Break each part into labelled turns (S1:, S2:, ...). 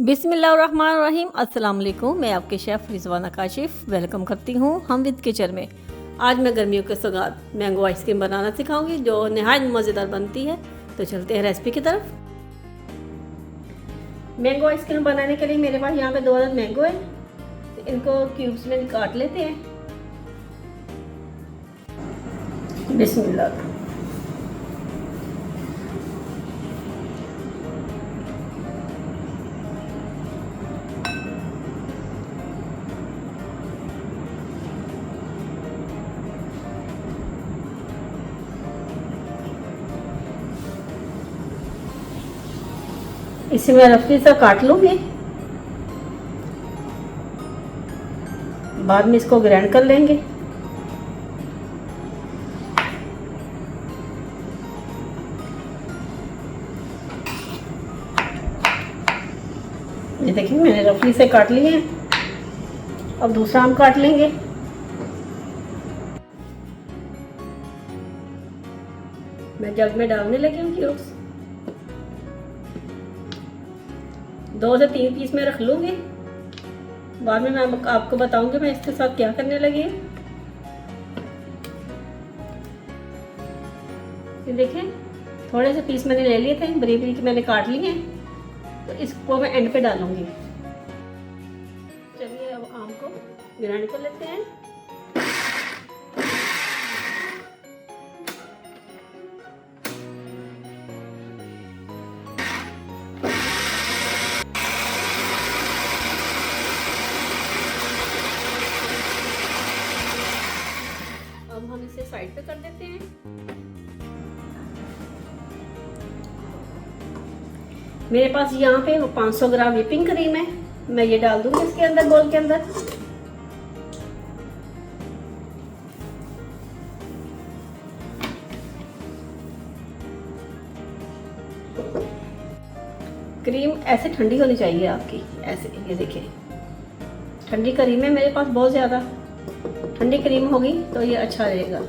S1: बिस्मिल्लाहिर्रहमानिर्रहीम। अस्सलाम वालेकुम। मैं आपके शेफ़ रिजवाना काशिफ वेलकम करती हूँ हम विद किचन में। आज मैं गर्मियों के सौगात मैंगो आइसक्रीम बनाना सिखाऊंगी जो नहायत मज़ेदार बनती है। तो चलते हैं रेसिपी की तरफ। मैंगो आइसक्रीम बनाने के लिए मेरे पास यहाँ पे 2 अदद मैंगो है, तो इनको क्यूब्स में काट लेते हैं। बिस्मिल्लाह। इसे मैं रफली सा काट लूँगी, बाद में इसको ग्राइंड कर लेंगे। ये देखिए मैंने रफली से काट लिए हैं। अब दूसरा आम काट लेंगे। मैं जग में डालने लगी हूँ क्यूब्स। 2 से 3 पीस में रख लूँगी, बाद में मैं आपको बताऊंगी मैं इसके साथ क्या करने लगी। ये देखें थोड़े से पीस मैंने ले लिए थे, बरीक बरीक मैंने काट लिए हैं, तो इसको मैं एंड पे डालूंगी। चलिए अब आम को ग्राइंड कर लेते हैं। अब हम इसे साइड पे कर देते हैं। मेरे पास यहाँ पे 500 ग्राम व्हिपिंग क्रीम है, मैं ये डाल दूंगी इसके अंदर, बोल के अंदर। क्रीम ऐसे ठंडी होनी चाहिए आपकी, ऐसे। ये देखिए ठंडी क्रीम है मेरे पास, बहुत ज़्यादा ठंडी क्रीम होगी तो ये अच्छा रहेगा।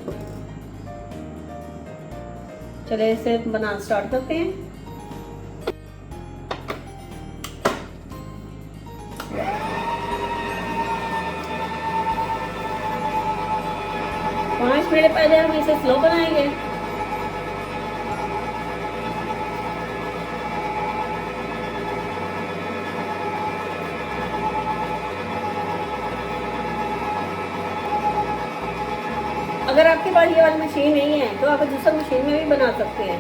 S1: चलिए इसे बनाना स्टार्ट करते हैं। पाँच मिनट पहले हम इसे स्लो बनाएंगे। अगर आपके पास ये वाली मशीन नहीं है तो आप दूसरी मशीन में भी बना सकते हैं।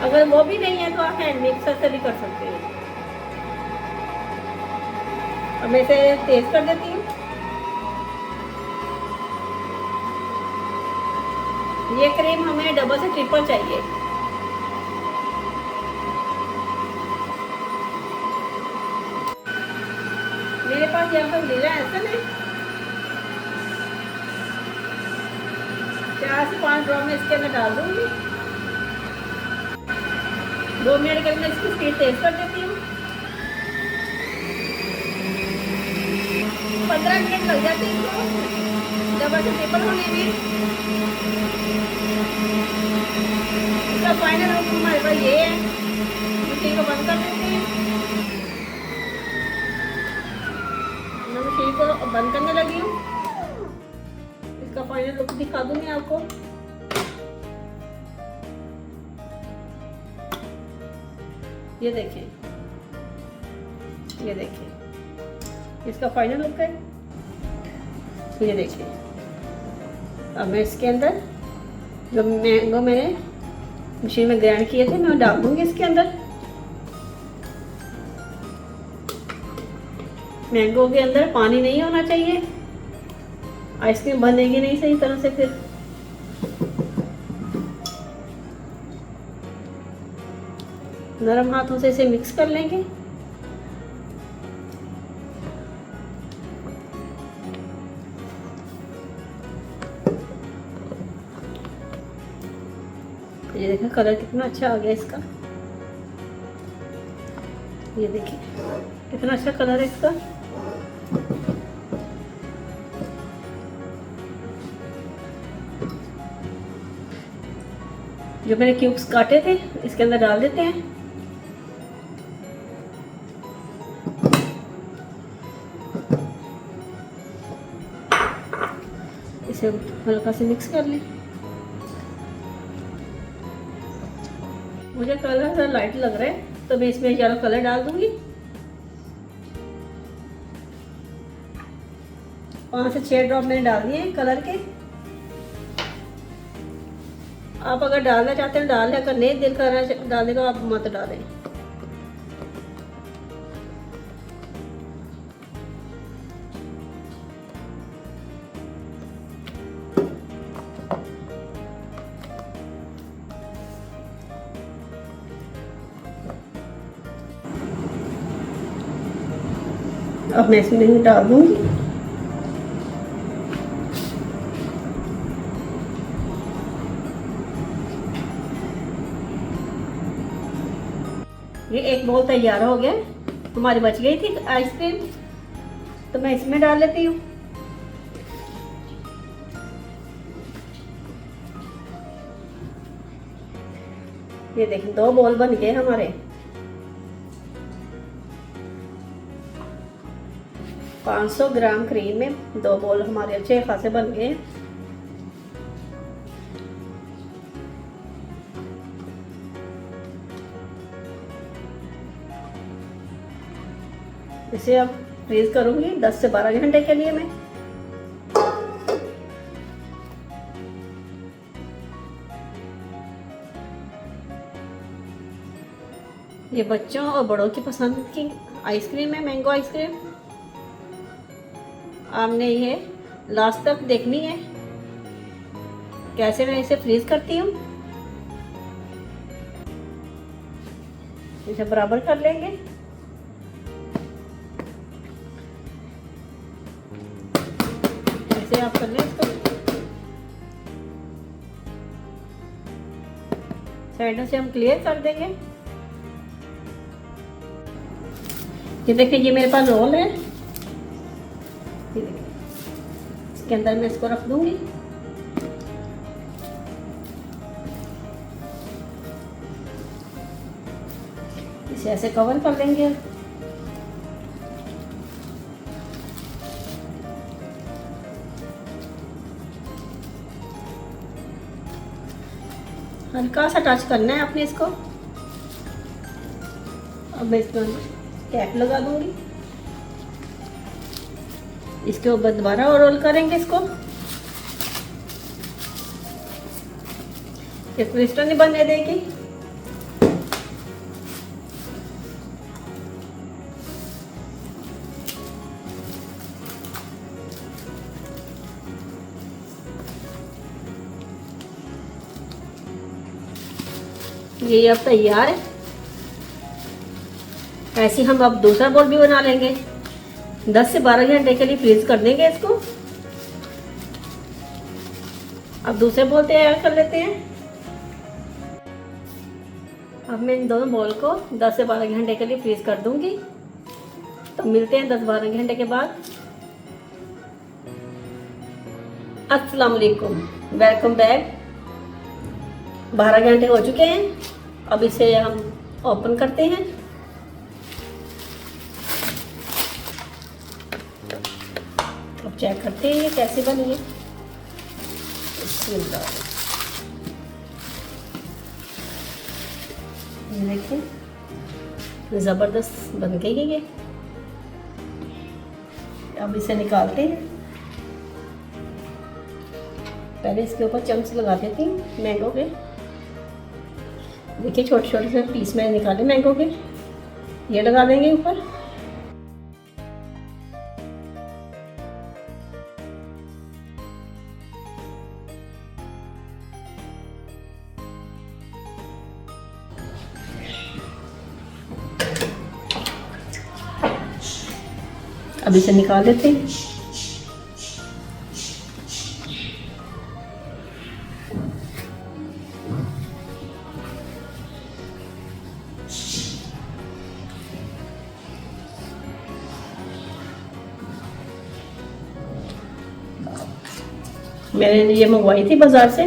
S1: अगर वो भी नहीं है तो आप हैंड मिक्सर से भी कर सकते हैं। अब मैं इसे तेज कर देती हूँ। ये क्रीम हमें डबल से ट्रिपल चाहिए। मेरे पास यहाँ पर लीला ऐसा है, 4 से 5 ड्रॉप में इसके अंदर डाल दूंगी। 2 मिनट के अंदर इसकी स्पीड तेज कर देती हूँ। 15 मिनट लग जाते हैं इसको डबल से ट्रिपल होने में। इसका फाइनल आउटपुट हमारे पास ये है। मशीन को बंद कर देते हैं। मैं मशीन को बंद करने लगी हूँ। इसका फाइनल लुक दिखा दूंगी आपको। ये देखें, ये देखिए इसका फाइनल लुक है। ये देखिए अब मैं इसके अंदर जो मैंगो मैंने मशीन में ग्राइंड किए थे मैं डाल दूंगी इसके अंदर। मैंगो के अंदर पानी नहीं होना चाहिए, आइसक्रीम बनेगी नहीं सही तरह से। फिर नरम हाथों से इसे मिक्स कर लेंगे। ये देखिए कलर कितना अच्छा आ गया इसका। ये देखिए कितना अच्छा कलर है इसका। जो मैंने क्यूब्स काटे थे इसके अंदर डाल देते हैं। इसे हल्का से मिक्स कर लें। मुझे कलर थोड़ा लाइट लग रहा है तो मैं इसमें येलो कलर डाल दूंगी। 5 से 6 ड्रॉप मैंने डाल दिए कलर के। आप अगर डालना चाहते हैं डाल लें, अगर नहीं दिल कर रहा है डालने का आप मत डालें। अब मैं इसमें डाल दूंगी। ये एक बॉल तैयार हो गया। हमारी बच गई थी आइसक्रीम, तो मैं इसमें डाल लेती हूँ। ये देखिए 2 बॉल बन गए हमारे। 500 ग्राम क्रीम में 2 बॉल हमारे अच्छे खासे बन गए। इसे अब फ्रीज करूंगी 10 से 12 घंटे के लिए मैं। ये बच्चों और बड़ों की पसंद की आइसक्रीम है, मैंगो आइसक्रीम। आपने ये लास्ट तक देखनी है कैसे मैं इसे फ्रीज करती हूँ। इसे बराबर कर लेंगे। ऐसे आप कर लें इसको। साइडों से हम क्लियर कर देंगे। ये देखिए ये मेरे पास रोल है। इसके अंदर मैं इसको रख दूंगी। इसे ऐसे कवर कर लेंगे। हल्का सा टच करना है आपने इसको। अब मैं इसको कैप लगा दूंगी। इसके ऊपर दोबारा और रोल करेंगे इसको। ये क्रिस्टल नहीं बनने देगी। ये अब तैयार है। ऐसे हम अब दूसरा बोल भी बना लेंगे। 10 से 12 घंटे के लिए फ्रीज कर देंगे इसको। अब दूसरे बोल तैयार कर लेते हैं। अब मैं इन दोनों बॉल को 10 से 12 घंटे के लिए फ्रीज कर दूंगी। तो मिलते हैं 10-12 घंटे के बाद। अस्सलाम वालेकुम, वेलकम बैक। 12 घंटे हो चुके हैं। अब इसे हम ओपन करते हैं। अब चेक करते हैं ये कैसे बनी है। देखिए ज़बरदस्त बन गई है ये। अब इसे निकालते हैं। पहले इसके ऊपर चम्स लगा देती हूँ मैंगो के। देखिए छोटे छोटे से पीस मैंने निकाले मैंगो के, ये लगा देंगे ऊपर। अब इसे निकाल देते हैं। मैंने ये मंगवाई थी बाजार से।